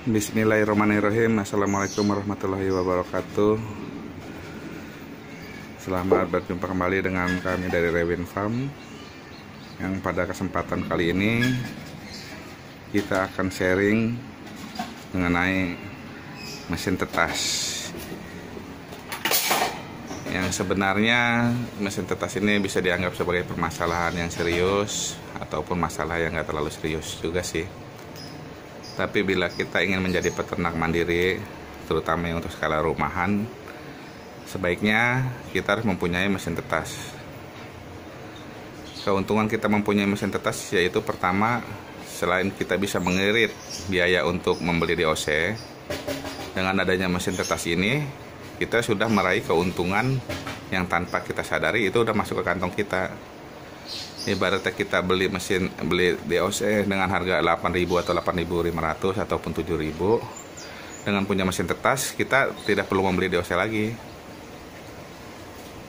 Bismillahirrahmanirrahim. Assalamualaikum warahmatullahi wabarakatuh. Selamat berjumpa kembali dengan kami dari Rewin Farm. Yang pada kesempatan kali ini kita akan sharing mengenai mesin tetas. Yang sebenarnya mesin tetas ini bisa dianggap sebagai permasalahan yang serius ataupun masalah yang nggak terlalu serius juga sih. Tapi bila kita ingin menjadi peternak mandiri, terutama untuk skala rumahan, sebaiknya kita harus mempunyai mesin tetas. Keuntungan kita mempunyai mesin tetas yaitu pertama, selain kita bisa mengirit biaya untuk membeli DOC, dengan adanya mesin tetas ini, kita sudah meraih keuntungan yang tanpa kita sadari itu udah masuk ke kantong kita. Ibaratnya kita beli DOC dengan harga 8.000 atau 8.500 ataupun 7.000, dengan punya mesin tetas kita tidak perlu membeli DOC lagi.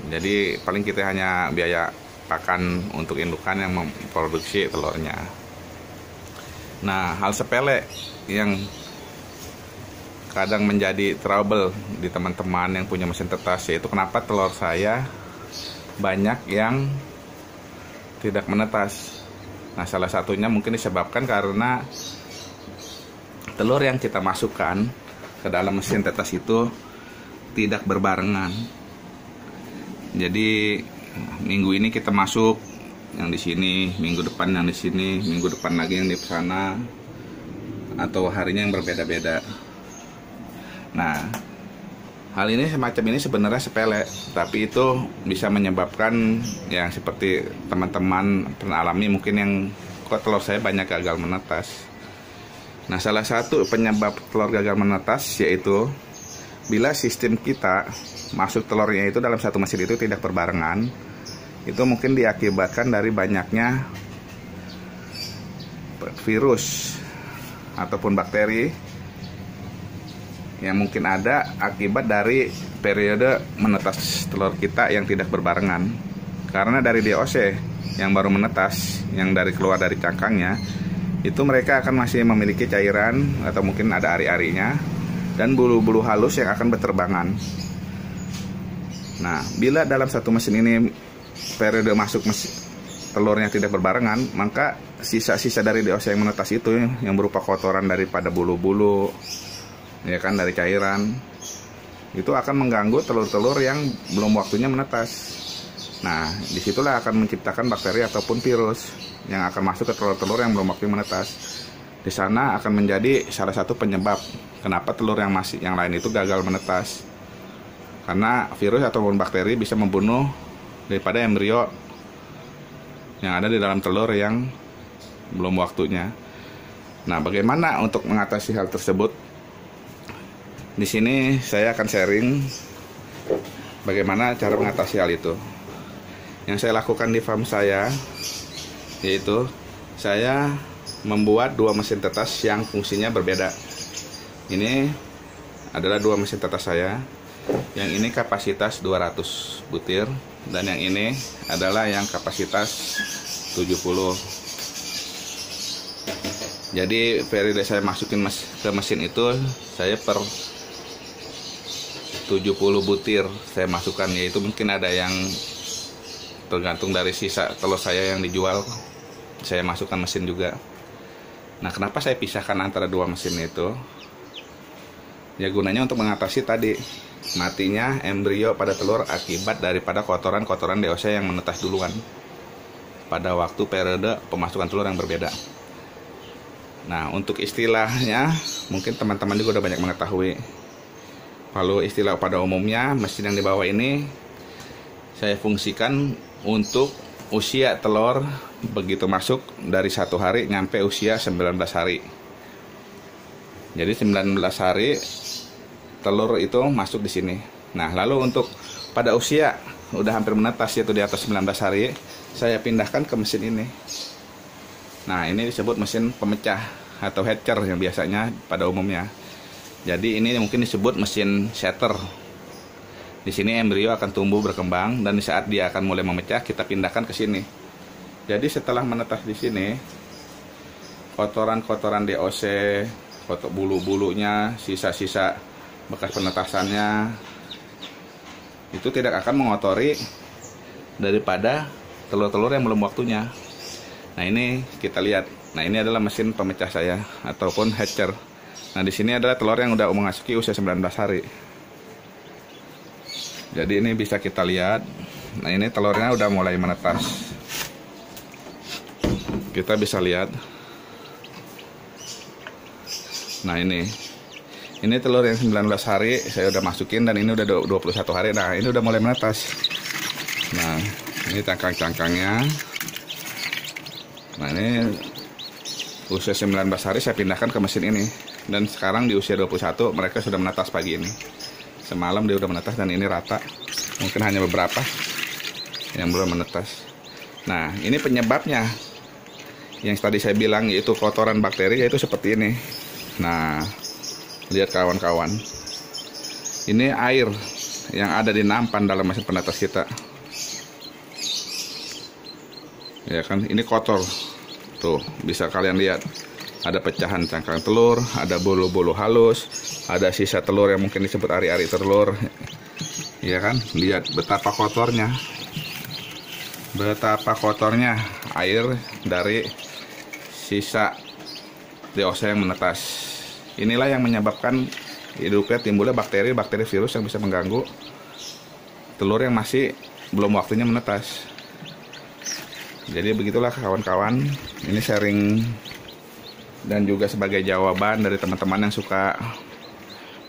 Jadi paling kita hanya biaya pakan untuk indukan yang memproduksi telurnya. Nah, hal sepele yang kadang menjadi trouble di teman-teman yang punya mesin tetas yaitu kenapa telur saya banyak yang tidak menetas. Nah, salah satunya mungkin disebabkan karena telur yang kita masukkan ke dalam mesin tetas itu tidak berbarengan. Jadi minggu ini kita masuk yang di sini, minggu depan yang di sini, minggu depan lagi yang di sana, atau harinya yang berbeda-beda. Nah, hal ini semacam ini sebenarnya sepele, tapi itu bisa menyebabkan yang seperti teman-teman pernah alami mungkin yang kok telur saya banyak gagal menetas. Nah, salah satu penyebab telur gagal menetas yaitu bila sistem kita masuk telurnya itu dalam satu mesin itu tidak berbarengan. Itu mungkin diakibatkan dari banyaknya virus ataupun bakteri yang mungkin ada akibat dari periode menetas telur kita yang tidak berbarengan. Karena dari DOC yang baru menetas, yang keluar dari cangkangnya, itu mereka akan masih memiliki cairan atau mungkin ada ari-arinya dan bulu-bulu halus yang akan berterbangan. Nah, bila dalam satu mesin ini periode masuk telurnya tidak berbarengan, maka sisa-sisa dari DOC yang menetas itu yang berupa kotoran daripada bulu-bulu, ya kan, dari cairan, itu akan mengganggu telur-telur yang belum waktunya menetas. Nah, disitulah akan menciptakan bakteri ataupun virus yang akan masuk ke telur-telur yang belum waktunya menetas. Di sana akan menjadi salah satu penyebab kenapa telur yang lain itu gagal menetas. Karena virus ataupun bakteri bisa membunuh daripada embrio yang ada di dalam telur yang belum waktunya. Nah, bagaimana untuk mengatasi hal tersebut? Di sini saya akan sharing bagaimana cara mengatasi hal itu. Yang saya lakukan di farm saya yaitu saya membuat dua mesin tetas yang fungsinya berbeda. Ini adalah dua mesin tetas saya. Yang ini kapasitas 200 butir dan yang ini adalah yang kapasitas 70. Jadi periode saya masukin ke mesin itu saya per 70 butir saya masukkan, yaitu mungkin ada yang tergantung dari sisa telur saya yang dijual, saya masukkan mesin juga. Nah, kenapa saya pisahkan antara dua mesin itu? Ya, gunanya untuk mengatasi tadi matinya embrio pada telur akibat daripada kotoran-kotoran DOC yang menetas duluan pada waktu periode pemasukan telur yang berbeda. Nah, untuk istilahnya mungkin teman-teman juga udah banyak mengetahui. Kalau istilah pada umumnya, mesin yang di bawah ini saya fungsikan untuk usia telur begitu masuk dari 1 hari nyampe usia 19 hari. Jadi 19 hari telur itu masuk di sini. Nah, lalu untuk pada usia udah hampir menetas yaitu di atas 19 hari, saya pindahkan ke mesin ini. Nah, ini disebut mesin pemecah atau hatcher yang biasanya pada umumnya. Jadi ini mungkin disebut mesin shatter. Di sini embrio akan tumbuh berkembang dan di saat dia akan mulai memecah kita pindahkan ke sini. Jadi setelah menetas di sini, kotoran-kotoran DOC, kotor bulu-bulunya, sisa-sisa bekas penetasannya itu tidak akan mengotori daripada telur-telur yang belum waktunya. Nah, ini kita lihat. Nah, ini adalah mesin pemecah saya ataupun hatcher. Nah, di sini adalah telur yang udah memasuki usia 19 hari. Jadi ini bisa kita lihat. Nah, ini telurnya udah mulai menetas. Kita bisa lihat. Nah, ini telur yang 19 hari saya udah masukin dan ini udah 21 hari. Nah, ini udah mulai menetas. Nah, ini cangkang-cangkangnya. Nah, ini usia 19 hari saya pindahkan ke mesin ini. Dan sekarang di usia 21 mereka sudah menetas pagi ini. Semalam dia udah menetas dan ini rata. Mungkin hanya beberapa yang belum menetas. Nah, ini penyebabnya. Yang tadi saya bilang yaitu kotoran bakteri, yaitu seperti ini. Nah, lihat kawan-kawan. Ini air yang ada di nampan dalam mesin penetas kita. Ya kan, ini kotor. Tuh, bisa kalian lihat. Ada pecahan cangkang telur, ada bulu-bulu halus, ada sisa telur yang mungkin disebut ari-ari telur. Ya kan, lihat betapa kotornya. Betapa kotornya air dari sisa deosa yang menetas. Inilah yang menyebabkan hidupnya timbulnya bakteri virus yang bisa mengganggu telur yang masih belum waktunya menetas. Jadi begitulah kawan-kawan, ini sharing dan juga sebagai jawaban dari teman-teman yang suka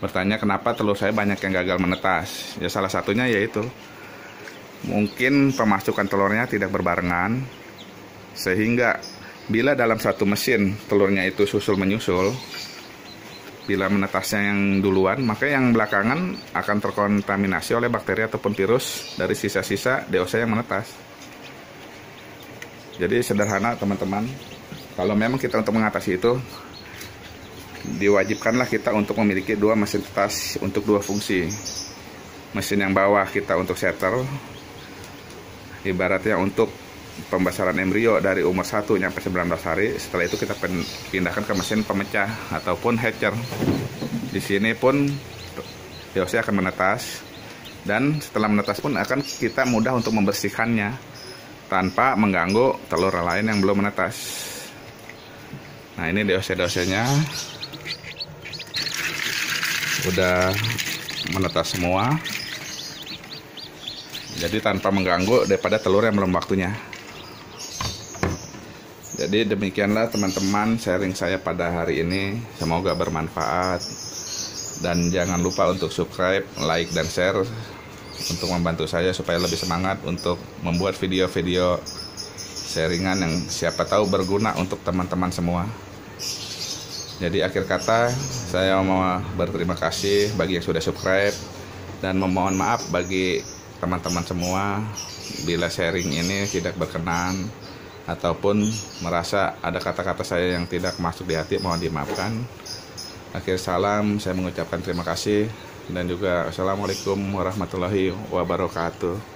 bertanya kenapa telur saya banyak yang gagal menetas. Ya salah satunya yaitu mungkin pemasukan telurnya tidak berbarengan, sehingga bila dalam satu mesin telurnya itu susul menyusul, bila menetasnya yang duluan, maka yang belakangan akan terkontaminasi oleh bakteri ataupun virus dari sisa-sisa deosa yang menetas. Jadi sederhana teman-teman, kalau memang kita untuk mengatasi itu, diwajibkanlah kita untuk memiliki dua mesin tetas untuk dua fungsi. Mesin yang bawah kita untuk setter, ibaratnya untuk pembesaran embrio dari umur 1 sampai 19 hari. Setelah itu kita pindahkan ke mesin pemecah ataupun hatcher. Di sini pun deosa akan menetas, dan setelah menetas pun akan kita mudah untuk membersihkannya tanpa mengganggu telur lain yang belum menetas. Nah, ini deosa-deosanya udah menetas semua. Jadi tanpa mengganggu daripada telur yang belum waktunya. Jadi demikianlah teman-teman sharing saya pada hari ini. Semoga bermanfaat. Dan jangan lupa untuk subscribe, like, dan share untuk membantu saya supaya lebih semangat untuk membuat video-video sharingan yang siapa tahu berguna untuk teman-teman semua. Jadi akhir kata, saya mau berterima kasih bagi yang sudah subscribe dan memohon maaf bagi teman-teman semua bila sharing ini tidak berkenan ataupun merasa ada kata-kata saya yang tidak masuk di hati, mohon dimaafkan. Akhir salam, saya mengucapkan terima kasih dan juga assalamualaikum warahmatullahi wabarakatuh.